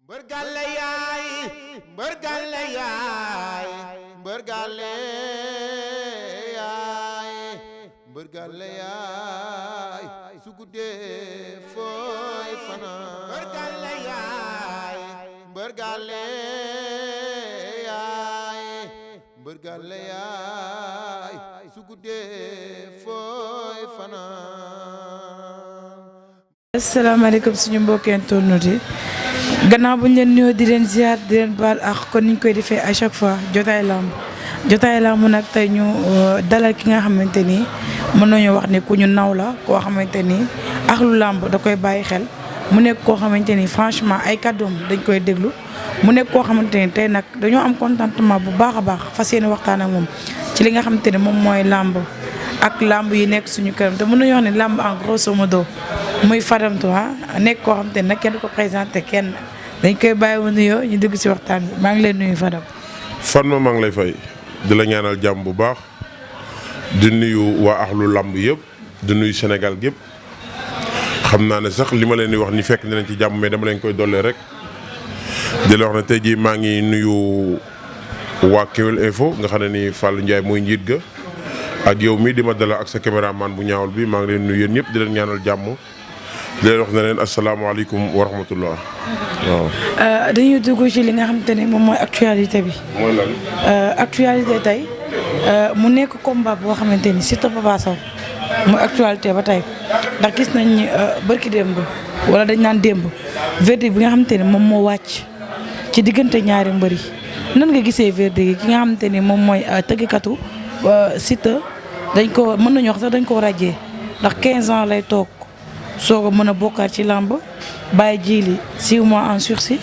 mbër gàlle yaay mbër gàlle yaay mbër gàlle yaay mbër gàlle yaay su guddee fooy fanaan mbër gàlle yaay mbër gàlle yaay mbër gàlle yaay su guddee fooy fanaan. asalaamaaleykum suñu mbokki internet yi gannaaw bu ñu leen nuyoo di leen ziar di leen baal ak kon niñ koy defee à chaque fois jotaay lamb nag tey ñu dalal ki nga xamante ni mën nañu wax ne ku ñu naw la koo xamante ni axlu lamb da koy bàyyi xel mu nekk koo xamante ni franchement ay kàddoom dañ koy déglu mu nekk koo xamante ni tey nag dañoo am contentement bu baax a baax fas yéene waxtaan ak moom ci li nga xamante ni moom mooy lamb ak lamb yi nekk suñu këram te mën nañu wax ne lamb en grosso modo muy Fadam Touré nekk koo xamante ni nag kenn ko présenté kenn dañ koy bàyyi wu nuyoo ñu dugg si waxtaan bi maa ngi leen nuyu Fadam. Fatma maa ngi lay fay di la ñaanal jàmm bu baax di nuyu waa axlu lamb yëpp di nuyu Sénégal gépp xam naa ne sax li ma leen di wax ni fekk na leen ci jàmm mais dama leen koy dollee rek di la wax ne tey jii maa ngi nuyu waa Kewel Info nga xam ne ni Fallou Ndiaye mooy njiit ga ak yow mii di ma dalal ak sa caméraman bu ñaawul bi maa ngi leen nuyu yéen ñëpp di leen ñaanal jàmm di leen wax ne leen asalaamaaleykum wa rahmatullah waaw. dañuy dugg ci li nga xamante ne moom mooy actualité bi. mooy lan. actualité tey mu nekk combat boo xamante ni Siteu Papa Sow mooy actualité ba tey ndax gis nañ ni bërki démb wala dañ naan démb verdict bi nga xamante ne moom moo wàcc ci diggante ñaari mbër yi nan nga gisee verdict yi ki nga xamante ni moom mooy tëggkatu Siteu dañ ko mën nañu wax sax dañ ko ràjjee ndax 15 ans lay toog soo ko mën a bokkaat ci làmb bàyyi jiili 6 mois en sursis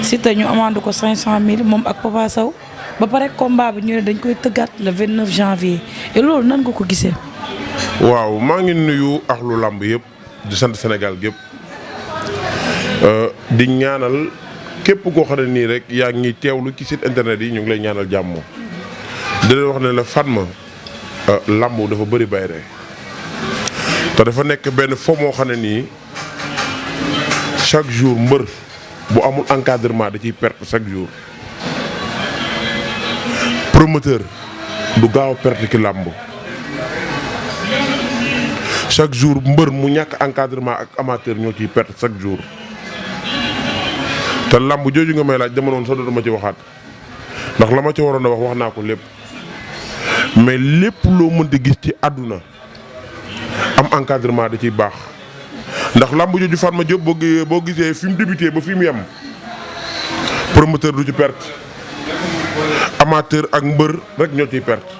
Siteu ñu amande ko 500 000 moom ak Papa Sow ba pare combat bi ñu ne dañ koy tëggaat le 29 janvier et loolu nan nga ko gisee. waaw maa ngi nuyu axlu làmb yëpp di sant Sénégal gépp di ñaanal képp koo xam ne nii rek yaa ngi teewlu ci site internet yi ñu ngi lay ñaanal jàmm di leen wax ne la Fatma làmb dafa bëri bayre te dafa nekk benn fo moo xam ne nii chaque jour mbër bu amul encadrement da ciy perte chaque jour promoteur du gaaw a perte ki làmb chaque jour mbër mu ñàkk encadrement ak amateur ñoo ciy perte chaque jour te làmb jooju nga may laaj dama noonu sax dootuma ci waxaat ndax la ma ci waroon a wax naa ko lépp mais lépp loo mënti gis ci àdduna am encadrement da ciy baax ndax làmb jooju Fatma Diop boo gisee fi mu débuté ba fi mu yem promoteur du ci perte amateur ak mbër rek ñoo ciy perte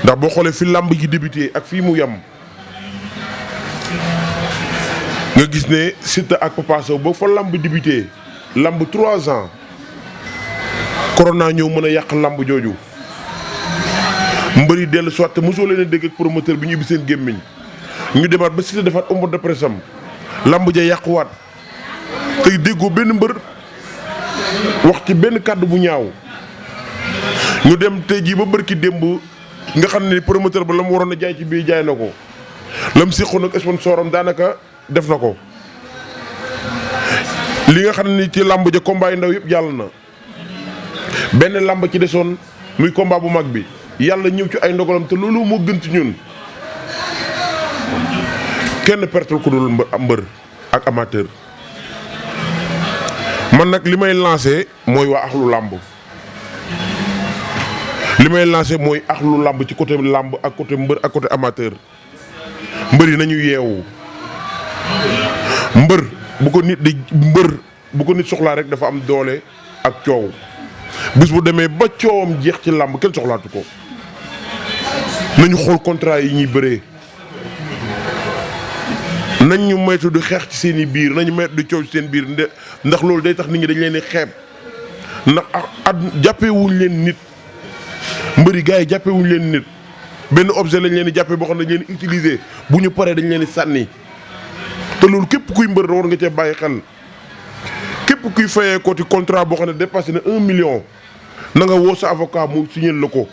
ndax boo xoolee fi làmb ji débuté ak fii mu yem nga gis ne Siteu ak Papa Sow ba fa làmb débuté làmb 3 ans corona ñëw mën a yàq làmb jooju mbër yi dellu soit te mosoo leen a dégg ak promoteur bi ñu ubbi seen gémmiñ ñu demaat ba Siteu defaat ombot de presse am lamb ja yàquwaat tey déggoo benn mbër wax ci benn kàddu bu ñaaw ñu dem tey jii ba bërki démb nga xam ne promoteur ba la mu waroon a jaay ci biir jaay na ko la mu séqoon ak sponsor am daanaka def na ko li nga xam ne ci lamb ja combat yi ndaw yëpp jàll na benn lamb ci desoon muy combat bu mag bi yàlla ñëw ci ay ndogalam te loolu moo gën ci ñun kenn pertul ku dul mbër ak amateur man nag li may lancé mooy waa axlu làmb li may lancé mooy axlu làmb ci côté làmb ak côté mbër ak côté amateur mbër yi nañu yeewu mbër bu ko nit soxlaa rek dafa am doole ak coow bis bu demee ba coowam jeex ci làmb kenn soxlaatu ko nañu xool contrat yi ñuy bëree nañ ñu moytu di xeex ci seen i biir nañu moytu di coow ci seen biir ndax loolu day tax nit ñi dañ leen di xeeb ndax jàppewuñ leen nit mbëri gars yi jàppewuñ leen nit benn objet lañ leen di jàppee boo xam ne dañ leen di utiliser bu ñu paree dañ leen di sànni te loolu képp kuy mbër war nga cee bàyyi xel képp kuy fayee ko ci contrat boo xam ne dépassé na 1 million na nga woo sa avocat mu signé la ko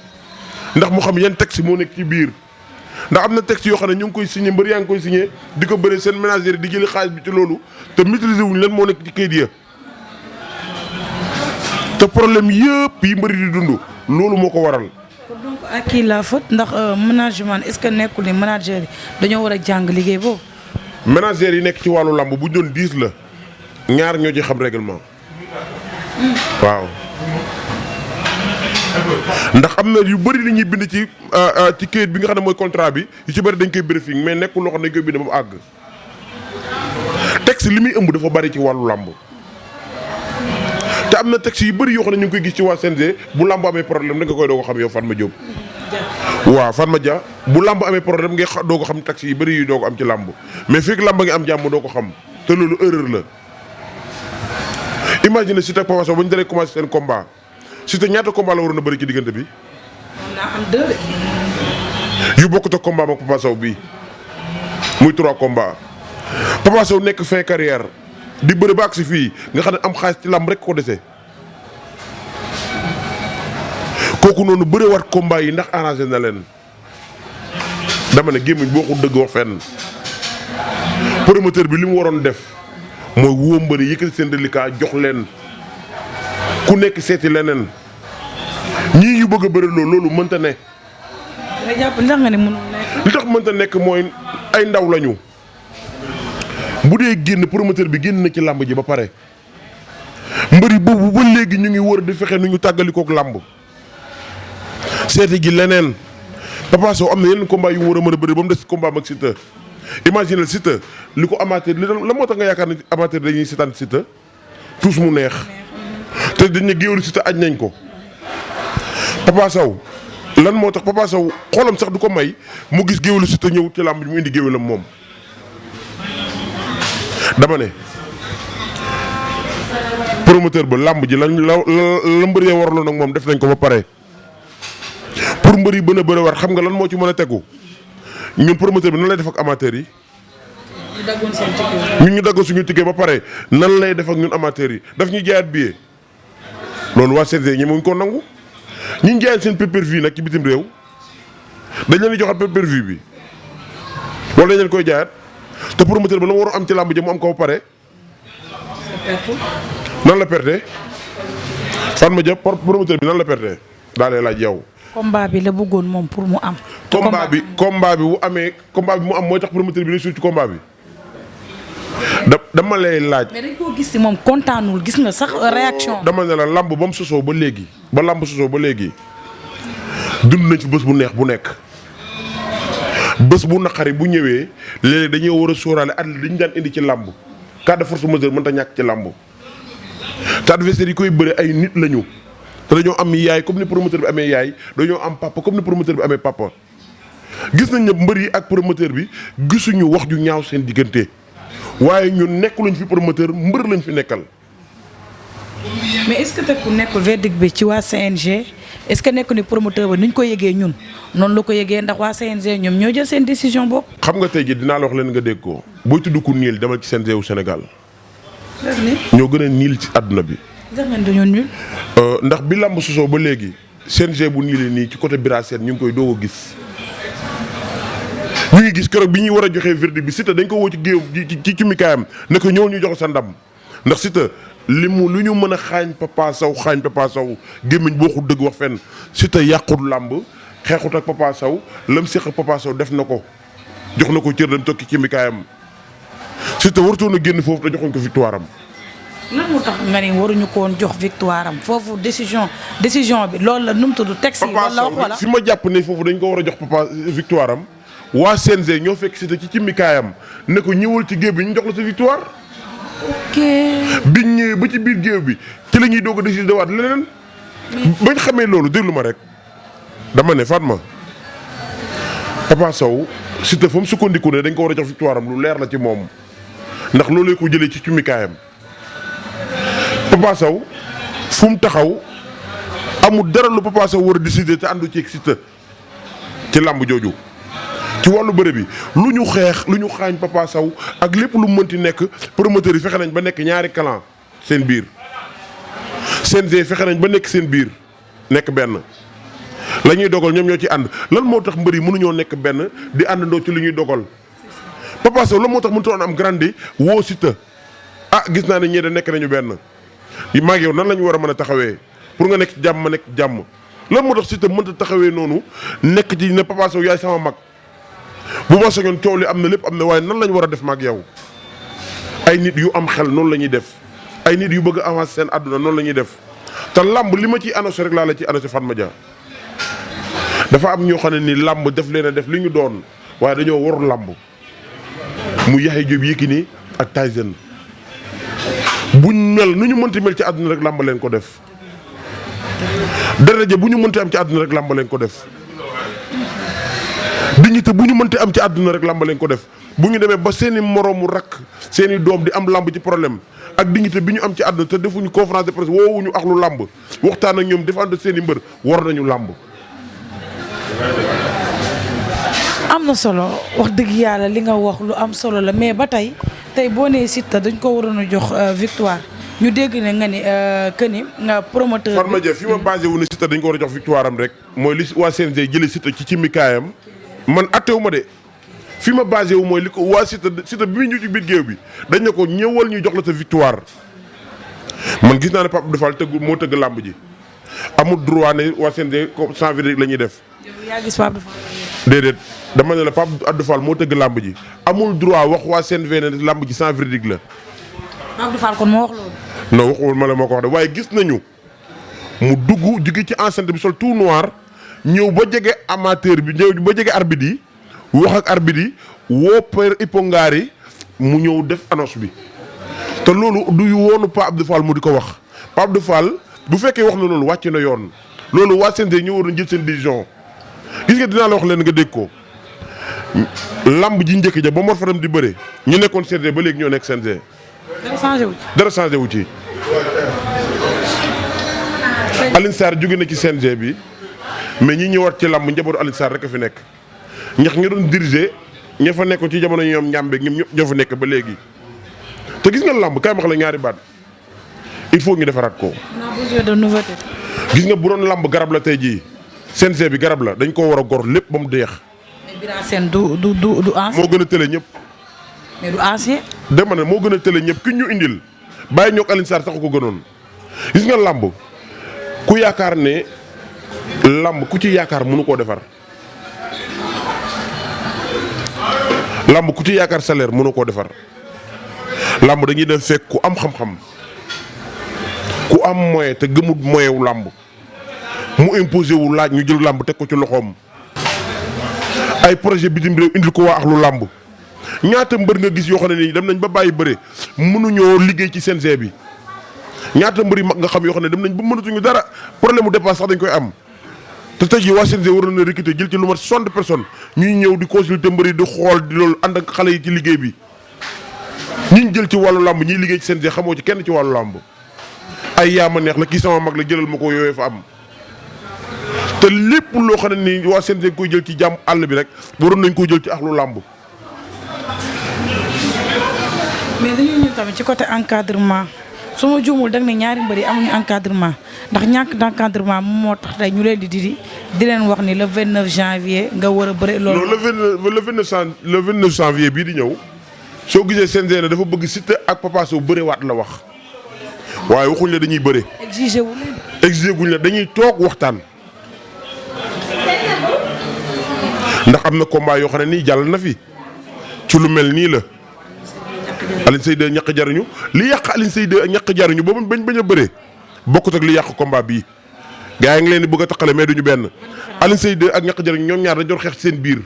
ndax mu xam yan texte moo nekk ci biir ndax am na texte yoo xam ne ñu ngi koy signé mbër yaa ngi koy signé di ko bëri seen ménagerie di jëli xaalis bi ci loolu te maîtriser wuñ lan moo nekk ci kayit ya te problème yëpp yi mbëri di dund loolu moo ko waral. donc à qui la faute ndax management est-ce que nekkul ni manager yi dañoo war a jàng liggéey boobu. manager yi nekk ci wàllu làmb bu ñu doon 10 la ñaar ñoo ci xam règlement. waaw. ndax am na yu bëri li ñuy bind ci këyit bi nga xam ne mooy contrat bi yu ci bëri dañ koy briefing mais nekkul loo xam ne dañ koy bind ba mu àgg. texte li muy ëmb dafa bëri ci wàllu làmb te am na texte yu bëri yoo xam ne ñu ngi koy gis ci waa CNG bu làmb amee problème da nga koy doog a xam yow Fatma Diop. waaw Fatma Dia bu làmb amee problème ngay doo ko xam texte yu bëri yu doo ko am ci làmb mais fekk làmb ngi am jàmm doo ko xam te loolu erreur la. imagine Siteu ak Papa Sow ba ñu daree commencé seen combat Siteu ñaata combat la waroon a bëri ci diggante bi. mën naa am 2 de. yu bokkut ak combat ak Papa Sow bii muy 3 combats Papa Sow nekk fin carrière di bëri ba agsi fii nga xam ne am xaalis ci làmb rek ko dese kooku noonu bëri wat combat yi ndax arrangé na leen dama ne gémmiñ boo ko dëgg wax fenn promoteur bi li mu waroon def mooy woo mbëri yëkkati seen reliquat jox leen ku nekk seeti leneen ñii yu bëgg a bëri loolu mënta ne. nga jàpp ndax nga ne mënul nekk. li tax mënta nekk mooy ay ndaw lañu bu dee génn promoteur bi génn na ci làmb ji ba pare mbëri boobu ba léegi ñu ngi wër di fexe nu ñu tàggalikook làmb seeti gi leneen Papa Sow am na yeneen combat yu mu war a mën a bëri ba mu des combat ak Siteu imagine Siteu li ko amateur li la moo tax nga yaakaar ne amateur dañuy seetaan Siteu tous mu neex te dañ ne géwélu Siteu aj nañ ko Papa Sow lan moo tax Papa Sow xolam sax du ko may mu gis géwélu Siteu ñëw ci làmb ji mu indi géwélam moom dama ne promoteur ba làmb ji lañ la mbër ya waraloon ak moom def nañ ko ba pare pour mbër yi bën a bëri war xam nga lan moo ci mën a tegu ñun promoteur bi nan lay def ak amateur yi. ñu daggoon seen ticket. ñun ñu daggoon suñu ticket ba pare nan lay def ak ñun amateurs yi daf ñuy jaayaat billet loolu waa CNG ñi mu ngi ko nangu ñi ñu jaayaat seen pay-per-view nag ci bitim réew dañ leen di joxaat pay-per-view bi wala dañ leen koy jaayaat te promoteur ba la mu waroon am ci làmb ji mu am ko ba pare. nan la perte Fatma Dia promoteur bi nan la perte daa lay laaj yow. combat bi la bëggoon moom pour mu am. combat bi bu amee combat bi mu am mooy tax promoteur bi réussir ci combat bi dama lay laaj. mais dañ koo gis ni moom kontaanul gis nga sax réaction. dama ne la lamb ba mu sosoo ba léegi ba lamb sosoo ba léegi dund nañ fi bés bu neex bu nekk bés bu naqari bu ñëwee léeg-léeg dañuy war a sóoraale at li ñu daan indi ci lamb cas de force majeure mënta ñàkk ci lamb te adversaire yi koy bëre ay nit lañu. te dañoo am yaay comme ni promoteur bi amee yaay dañoo am papa comme ni promoteur bi amee papa gis nañ ne mbër yi ak promoteur bi gisuñu wax ju ñaaw seen diggante waaye ñun nekkuluñ fi promoteur mbër lañ fi nekkal. mais est-ce que ku nekkul verdict bi ci waa CNG est-ce que nekku ni promoteur ba ni ñu ko yëgee ñun noonu la ko yëgee ndax waa CNG ñoom ñoo jël seen décision boobu. xam nga tey jii dinaa la wax leen nga dégg ko booy tudd ku niil demal ci CNG wu Sénégal ñoo gën a niil ci àdduna bi. ndax bi làmb sosoo ba léegi CNG bu nii nii ci côté Bira Sène ñu ngi koy doog a gis ñu ngi gis keroog bi ñuy war a joxee verdict bi Siteu dañ ko woo ci géew ci mikaayam ne ko ñëw ñu jox sa ndam ndax Siteu lu ñu mën a xaañ Papa Sow gémmiñ boo xul dëgg wax fenn Siteu yàqut làmb xeexut ak Papa Sow lam séq ak Papa Sow def na ko jox na ko cër dem tokki ci mikaayam Siteu warutoon a génn foofu te joxuñ ko victoire am. lan moo tax nga ni waruñu ko woon jox victoire am foofu décision bi loolu la nu mu tudd texte yi loolu la wax wala fi ma jàpp ne foofu dañ ko war a jox Papa victoire am waa CNG ñoo fekk Siteu ci mikaayam ne ko ñëwal ci géew bi ñu jox la sa victoire. ok biñ ñëwee ba ci biir géew bi ci la ñuy doog a décider waat leneen. bañ xamee loolu déglu ma rek dama ne Fatma Papa Sow Siteu fa mu sukkandiku ne dañ ko war a jox victoire am lu leer la ci moom ndax loolu ko jëlee ci mikaayam. Papa Sow fu mu taxaw amul dara lu Papa Sow war a décider te àndu ci Siteu ci làmb jooju ci wàllu bëre bi lu ñu xeex lu ñu xaañ Papa Sow ak lépp lu mënti nekk promoteurs yi fexe nañ ba nekk ñaari clan seen biir CNG fexe nañ ba nekk seen biir nekk benn la ñuy dogal ñoom ñoo ci ànd lan moo tax mbër yi mënuñoo nekk benn di àndandoo ci li ñuy dogal Papa Sow lan moo tax mënutoon am grandi woo Siteu ah gis naa ne ñee da nekk nañu benn maa ngi yow nan la ñu war a mën a taxawee pour nga nekk jàmm ma nekk jàmm lan moo tax Siteu mënta taxawee noonu nekk ci ne Papa Sow yaay sama mag bu ma sañoon coow li am na lépp am na waaye nan la ñu war a def ma ak yow ay nit yu am xel noonu la ñuy def ay nit yu bëgg a avancer seen àdduna noonu la ñuy def te làmb li ma ciy annoncé rek laa la ci annoncé Fatma Dia dafa am ñoo xam ne ni làmb def leen a def li ñu doon waaye dañoo warul làmb mu Yaxya Jóob Yékini ak Tyson buñ mel nu ñu mënti mel ci àdduna rek làmb leen ko def daraja bu ñu mënti am ci àdduna rek làmb leen ko def dignité bu ñu mënti am ci àdduna rek làmb leen ko def bu ñu demee ba seeni moroomu rakk seeni doom di am làmb ci problème ak dignité bi ñu am ci àdduna te defuñu conférence de presse woowuñu ak lu làmb waxtaan ak ñoom défendre seeni mbër war nañu làmb. am na solo wax dëgg yàlla li nga wax lu am solo la mais ba tey boo nee Siteu dañ ko waroon a jox victoire ñu dégg ne nga ni que ni promoteur. Fatma Dia fi ma basé wu ne Siteu dañ ko war a jox victoire am rek mooy li waa CNG jëlee Siteu ci cimikaayam man attewu ma de fi ma basé wu mooy li ko waa Siteu bi ñu ci biir géew bi dañ ne ko ñëwal ñu jox la sa victoire man gis naa ne Pape Abdou Fall moo tëgg làmb ji amul droit ne waa CNG sans verdict la ñuy def. yaa gis Pape Abdou Fall. déedéet dama ne la Pape Abdou Fall moo tëgg làmb ji amul droit wax waa CNG ne làmb ji sans verdict la. Pape Abdou Fall kon moo wax loolu. non waxul ma la moo ko wax de waaye gis nañu mu dugg jóge ci enceinte bi sol tout noir ñëw ba jege amateur bi ñëw ba jege arbitre yi wax ak arbitre yi woo Père Ipongari mu ñëw def annonce bi te loolu du woonu Pape Abdou Fall mu di ko wax Pape Abdou Fall bu fekkee wax na loolu wàcc na yoon loolu waa CNG ñu waroon jël seen décision gis nga dinaa la wax leen nga dégg ko lamb ji njëkk ja ba Mor Fadam di bëre ñu nekkoon CNG ba léegi ñoo nekk CNG. dara changé wu ci. Alioune Sarr jóge na ci CNG bi mais ñi ñëwaat ci lamb njabootu Alioune Sarr rek a fi nekk ñax ñi doon diriger ña fa nekkoon ci jamono ñoom ñàmbe ñoom ñëpp ñoo fa nekk ba léegi te gis nga lamb kaay ma wax la ñaari baat il faut ñu defaraat ko. gis nga bu doon lamb garab la tey jii CNG bi garab la dañ koo war a gor lépp ba mu deex. mais Bira Sène du ancien. moo gën a tële ñëpp. mais du ancien. dama ne moo gën a tële ñëpp ki ñu indil bàyyi ñoog Alioune Sarr sax ko gënoon gis nga lamb ku yaakaar ne lamb ku ci yaakaar mënu koo defar lamb ku ci yaakaar salaire mënu koo defar lamb dañuy dem fekk ku am xam-xam ku am moyen te gëmut moyen wu lamb mu imposé wu laaj ñu jël lamb teg ko ci loxoom ay projet bitim réew indil ko waa ak lu lamb ñaata mbër nga gis yoo xam ne nii dem nañ ba bàyyi bëre mënuñoo liggéey ci CNG bi ñaata mbër yi mag nga xam yoo xam ne dem nañ ba mënatuñu dara problème mu dépense sax dañ koy am te tey jii waa CNG waroon na recruter jël ci lu mat 60 personnes ñuy ñëw di consulter mbër yi di xool di loolu ànd ak xale yi ci liggéey bi ñi jël ci wàllu làmb ñiy liggéey ci CNG xamoo ci kenn ci wàllu làmb ay yaama neex la kii sama mag la jëlal ma ko yooyee fa am te lépp loo xam ne nii waa CNG koy jël ci jàmm àll bi rek waroon nañ koy jël ci axlu làmb. mais dañuy ñëw tamit ci côté encadrement su ma juumul da nga ne ñaari mbër yi amuñu encadrement ndax ñàkk d'encadrement moo tax tey ñu leen di di leen wax ni le 29 janvier nga war a bëre loolu. non le 29 janvier bii di ñëw soo gisee CNG ne dafa bëgg Siteu ak Papa Sow bërewaat la wax waaye waxuñ la dañuy bëre. exigé wu leen. exigé guñ la dañuy toog waxtaan ndax am na combat yoo xam ne nii jàll na fi ci lu mel nii la. Alioune Seye 2 ñàkk jariñu li yàq Alioune Seye 2 ñàkk jariñu ba mu bañ a bëree bokkut ak li yàq combat bii gars yi ngi leen di bëgg a taqale mais duñu benn Alioune Seye 2 ak ñàkk jariñu ñoom ñaar dañ doon xeex ci seen biir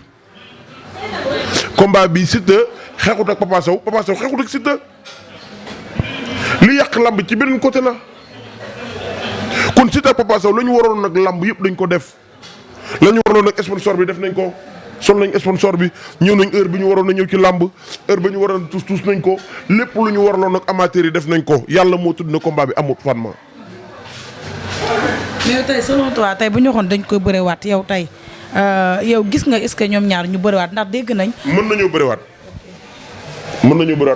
combat bii Siteu xeexut ak Papa Sow xeexut ak Siteu li yàq lamb ci beneen côté la kon Siteu ak Papa Sow la ñu waroon nag lamb yëpp dañ ko def la ñu waroon nag sponsor bi def nañ ko sol nañ sponsor bi ñëw nañ heure bi ñu waroon na ñëw ci làmb heure ba ñu waroon tuus nañ ko lépp lu ñu waraloon nag amateur yi def nañ ko yàlla moo tudd na combat bi amut fan ma. mais tey selon toi tey bu ñu waxoon dañ koy bërewaat yow tey yow gis nga est-ce que ñoom ñaar ñu bërewaat ndax dégg nañ. mën nañoo bërewaat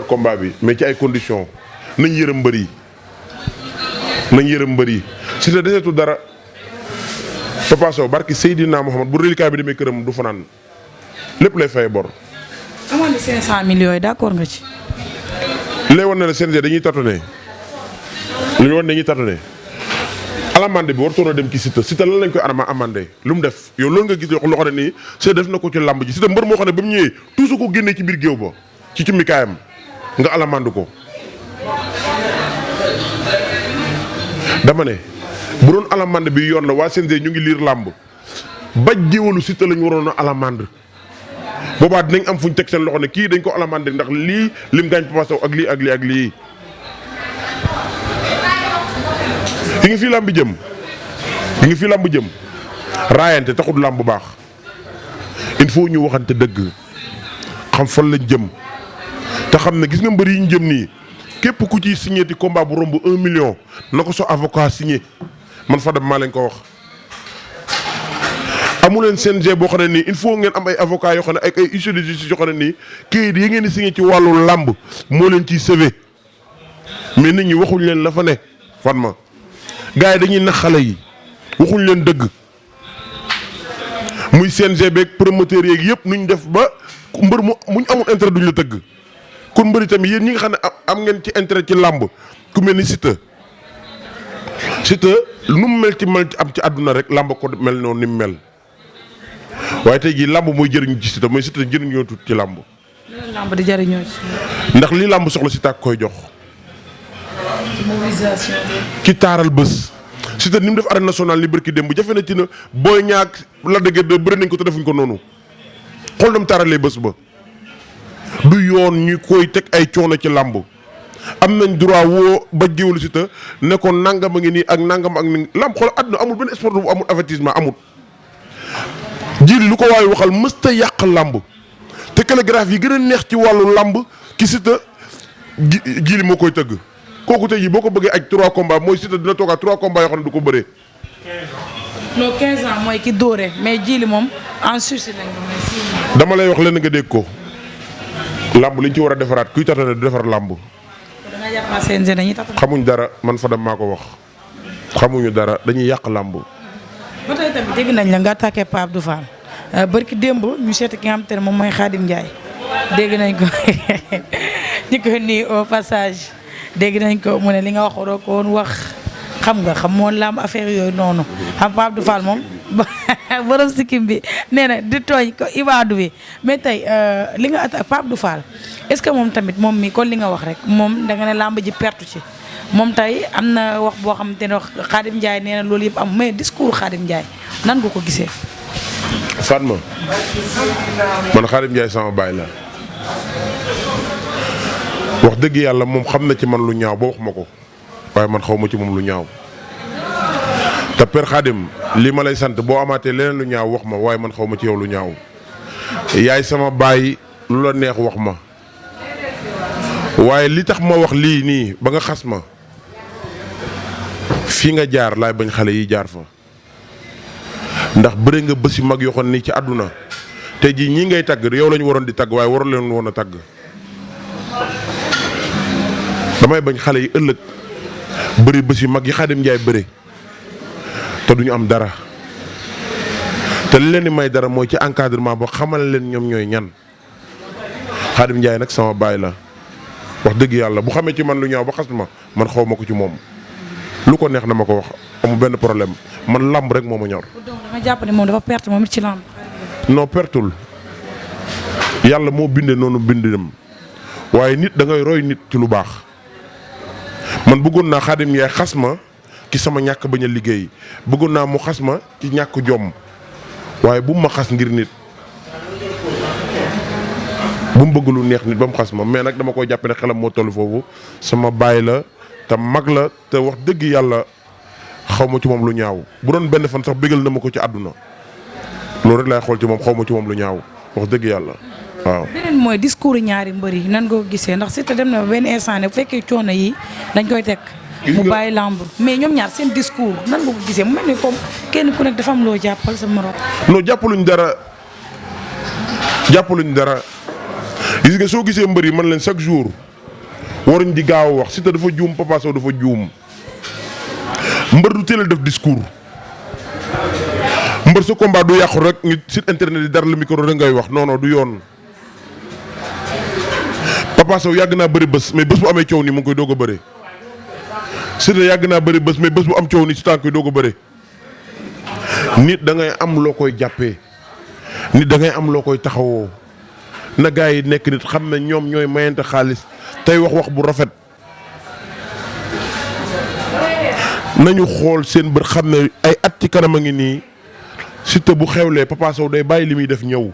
combat bi mais ci ay conditions nañ yërëm mbër yi si te deseetu dara Papa Sow barki Seydina Mohamed bu reliquat bi demee këram du fanaan lépp lay fay bor. amoon na 500 millions yi d'accord nga ci. lay wan na la CNG dañuy tâtonner li ñu wax dañuy tâtonner alamande bi wartoon a dem ci Siteu lan lañ koy amandé lu mu def yow loolu nga gis loo xam ne nii Siteu def na ko ci làmb ji Siteu mbër moo xam ne ba mu ñëwee tuusu ko génnee ci biir géew ba ci cummikaayam nga alamande ko dama ne bu doon alamande bi yoon la waa CNG ñu ngi liir làmb baj géewalu Siteu lañu waroon a alamande boobaa dinañ am fuñ teg seen loxo ne kii dañ ko alamande ndax lii lim gaañ Papa Sow ak lii ak lii ak lii fi nga fii làmb jëm raayante taxut làmb bu baax il faut ñu waxante dëgg xam fan lañ jëm te xam ne gis nga mbër yi ñu jëm nii képp ku ci signé ti combat bu romb 1 million na ko so avocat signé man Fadam maa leen ko wax. amuleen CNG boo xam ne nii il faut ngeen am ay avocats yoo xam ne ay huissiers de justice yoo xam ne nii kayit yi ngeen di signé ci wàllu làmb moo leen ciy sauvé mais nit ñi waxuñ leen la fa ne fan ma gars yi dañuy nax xale yi waxuñ leen dëgg muy CNG beeg promoteurs yeeg yëpp nuñ def ba mbër muñ amul intérêt duñ la tëgg kon mbëri tamit yéen ñi nga xam ne am ngeen ci intérêt ci làmb ku mel ni Siteu nu mu mel ci am ci àdduna rek làmb ko mel noonu ni mu mel waaye tey jii làmb mooy jëriñu ci Siteu mooy Siteu jëriñoo tuuti ci làmb. làmb di jëriñoo ci. ndax lii làmb soxla Siteu ak koy jox. mobilisation ci taaral bés. Siteu ni mu def arène nationale li barki démb bu jafe na ci na booy ñaak la dëgg de bëri nañ ko te defuñ ko noonu xool dam taaralee bés ba. du yoon ñu koy teg ay coono ci làmb am nañ droit woo ba jiwlu Siteu ne ko nangam a ngi nii ak nangam ak ni làmb xool àdduna amul benn sport bu amul avertissement amul. jiili lu ko waaye waxal mësta yàq làmb te télégraphe yi gën a neex ci wàllu làmb ki Siteu jiili moo koy tëgg kooku tey jii boo ko bëggee aj 3 combats mooy Siteu dina toogaat 3 combats yoo xam ne du ko bëree. non 15 ans mooy ki dóore mais jiili moom en sursis lañ ko. dama lay wax leen nga dégg ko làmb liñ ci war a defaraat kuy tatane du defar làmb. da nga jàpp CNG dañuy tatane. xamuñ dara man Fadam maa ko wax xamuñu dara dañuy yàq làmb. ba tey tamit dégg nañ la nga attaqué Pape Abdou Fall barki démb ñu seeti ki nga xam te ne moom mooy Khadim Ndiaye dégg nañ ko ñu ko nii au passage dégg nañ ko mu ne li nga wax waroo ko woon wax xam nga xam moon lamb affaire yooyu noonu xam Pape Abdou Fall moom borom sikkim bi nee na di tooñ ko ibaadu bi mais tey li nga attaqué Pape Abdou Fall est-ce que moom tamit moom mi kon li nga wax rek moom da nga ne lamb ji pertu ci moom tey am na wax boo xamante ne wax Khadim Ndiaye nee na loolu yëpp am mais discours Khadim Ndiaye nan nga ko gisee. Fatma man Khadim Ndiaye sama baay la wax dëgg yàlla moom xam na ci man lu ñaaw ba wax ma ko waaye man xaw ma ci moom lu ñaaw te Père Khadim lii ma lay sant boo amaatee leneen lu ñaaw wax ma waaye man xaw ma ci yow lu ñaaw yaay sama baay lu la neex wax ma waaye li tax ma wax lii nii ba nga xas ma. fii nga jaar laay bañ xale yi jaar fa ndax bëre nga bés yu mag yoo xam ni ci àdduna te jii ñii ngay tagg yow lañu waroon di tagg waaye waroon leen woon a tagg damay bañ xale yi ëllëg bëri bés yu mag yi Khadim Ndiaye bëre te duñu am dara te li leen di may dara mooy ci encadrement ba xamal leen ñoom ñooy ñan Khadim Ndiaye nag sama baay la wax dëgg yàlla bu xamee ci man lu ñaaw ba xas ma man xaw ma ko ci moom. lu ko neex na ma ko wax amul benn problème man làmb rek moo ma ñor. donc dama jàpp ne moom dafa perte moom it ci làmb. non pertul yàlla moo bindee noonu bindam waaye nit da ngay roy nit ci lu baax man bëggoon naa Khadim yaay xas ma ci sama ñàkk bañ a liggéey bëggoon naa mu xas ma ci ñàkk jom waaye bu mu ma xas ngir nit bu mu bëgg lu neex nit ba mu xas ma mais nag dama koy jàpp ne xelam moo toll foofu sama baay la. te mag la te wax dëgg yàlla xaw ma ci moom lu ñaaw bu doon benn fan sax bégal na ma ko ci àdduna loolu rek laay xool ci moom xaw ma ci moom lu ñaaw wax dëgg yàlla waaw. beneen mooy discours ñaari mbër yi nan nga ko gisee ndax Siteu dem na ba benn instant ne bu fekkee coono yi dañ koy teg. mu bàyyi lamb mais ñoom ñaar seen discours nan nga ko gisee mu mel ni comme kenn ku nekk dafa am loo jàppal sa morom. non jàppaluñ dara gis nga soo gisee mbër yi man leen chaque jour. waruñ di gaaw a wax Siteu dafa juum Papa Sow dafa juum mbër du teel a def discours mbër sa combat du yàqu rek ngi site internet yi dara la micro rek ngay wax non non du yoon Papa Sow yàgg naa bëri bés mais bés bu amee coow nii mu ngi koy doog a bëri Siteu yàgg naa bëri bés mais bés bu am coow ni si tànk yi doo ko bëre. nit da ngay am loo koy jàppee nit da ngay am loo koy taxawoo na gaa yi nekk nit xam ne ñoom ñooy mayante xaalis tey wax bu rafet. nañu xool seen bët xam ne ay at ci kanam a ngi nii Siteu bu xewlee Papa Sow day bàyyi li muy def ñëw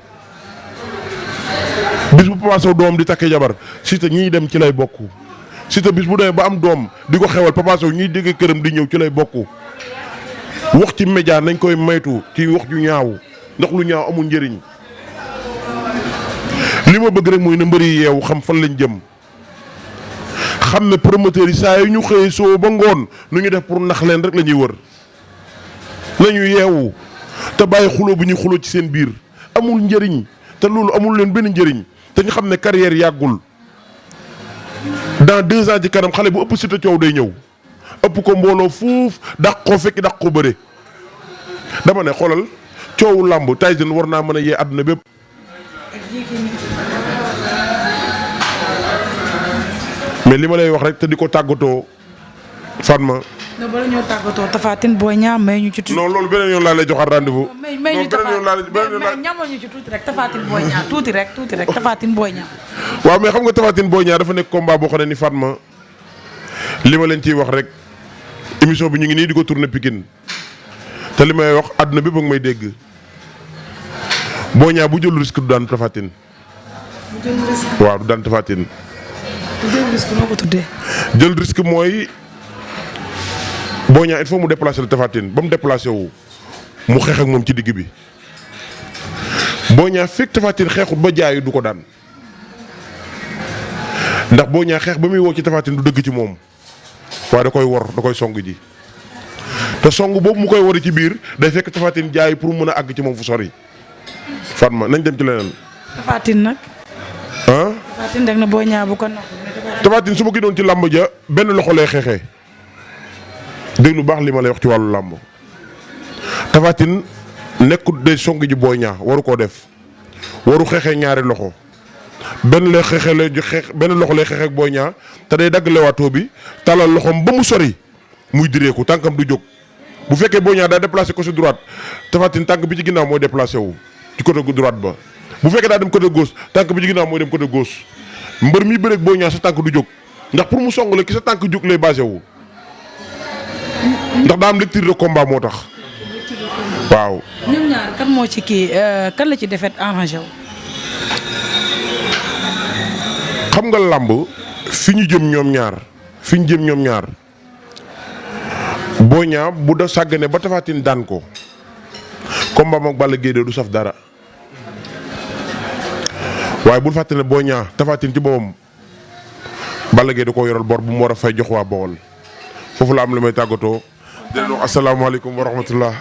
bis bu Papa Sow doom di takkee jabar Siteu ñiy dem ci lay bokk Siteu bis bu demee ba am doom di ko xewal Papa Sow ñiy dégg këram di ñëw ci lay bokk. wax ci média nañ koy maytu ci wax ju ñaaw ndax lu ñaaw amul njëriñ li ma bëgg rek mooy na mbëri yeewu xam fan lañ jëm xam ne promoteurs yi saa yu ñu xëyee soo ba ngoon nu ñu def pour nax leen rek la ñuy wër nañu yeewu te bàyyi xuloo bu ñuy xuloo ci seen biir amul njëriñ te loolu amul leen benn njëriñ te ñu xam ne carrière yàggul dans 2 ans ci kanam xale bu ëpp Siteu coow day ñëw ëpp ko mbooloo fuuf dàq ko fekki dàq ko bëre dama ne xoolal coowu làmb Tyson war naa mën a yee àdduna bépp. mais li ma lay wax rek te di ko tàggatoo Fatma. non bala ñoo tàggatoo Tapha Tine Boy Niang may ñu ci tuuti. non loolu beneen yoon laa lay joxaat rendez-vous. may ñu ñamal ñu ci tuuti rek Tapha Tine Boy Niang tuuti rek Tapha Tine Boy Niang. waaw mais xam nga Tapha Tine Boy Niang dafa nekk combat boo xam ne ni Fatma li ma leen ciy wax rek émission bi ñu ngi nii di ko tourner Pikine te li may wax àdduna bi ba nga may dégg Boy Niang bu jël risque du daan Tapha Tine. waaw du daan Tapha Tine. jël risque noo ko tuddee. jël risque mooy Boy Niang il faut mu déplacer le Tapha Tine ba mu déplacé wu mu xeex ak moom ci digg bi Boy Niang fekk Tapha Tine xeexut ba jaayu du ko daan ndax Boy Niang xeex ba muy woo ci Tapha Tine du dëgg ci moom waaye da koy wor da koy song ji te song boobu mu koy wari ci biir day fekk Tapha Tine jaay pour mën a àgg ci moom fu sori Fatma nañ dem ci leneen. Tapha Tine nag. ah. Tapha Tine rek na Boy Niang bu ko nax. Tapha Tine su ma gënoon ci làmb ja benn loxo lay xeexee déglu baax li ma lay wax ci wàllu làmb Tapha Tine nekkut day song ji Boy Niang waru koo def waru xeexee ñaari loxo benn lay xeexee lay xeex benn loxo lay xeexee ak Boy Niang te day dagg lewaatoo bi talal loxoom ba mu sori muy direeku tànkam du jóg bu fekkee Boy Niang daa déplacé côté droite Tapha Tine tànk bi ci ginnaaw mooy déplacé wu ci côté droite ba bu fekkee daa dem côté gauche tànk bi ci ginnaaw mooy dem côté gauche mbër mi bëreeg Boy Niang sa tànk du jóg ndax pour mu song la ki sa tànk jóg lay basé wu ndax daa am lecture de combat moo tax waaw. ñoom ñaar kan moo ci kii kan la ci defet arrangé wu. xam nga làmb fi ñu jëm ñoom ñaar Boy Niang bu da sàggane ba Tapha Tine daan ko combat moom Balla Gaye du saf dara waaye bul fàtte ne Boy Niang Tapha Tine ci boppam Balla Gaye da koo yoral bor bu mu war a fay jox waa Bawol foofu la am lu may tàggatoo. di leen wax asalaamaaleykum wa rahmatullah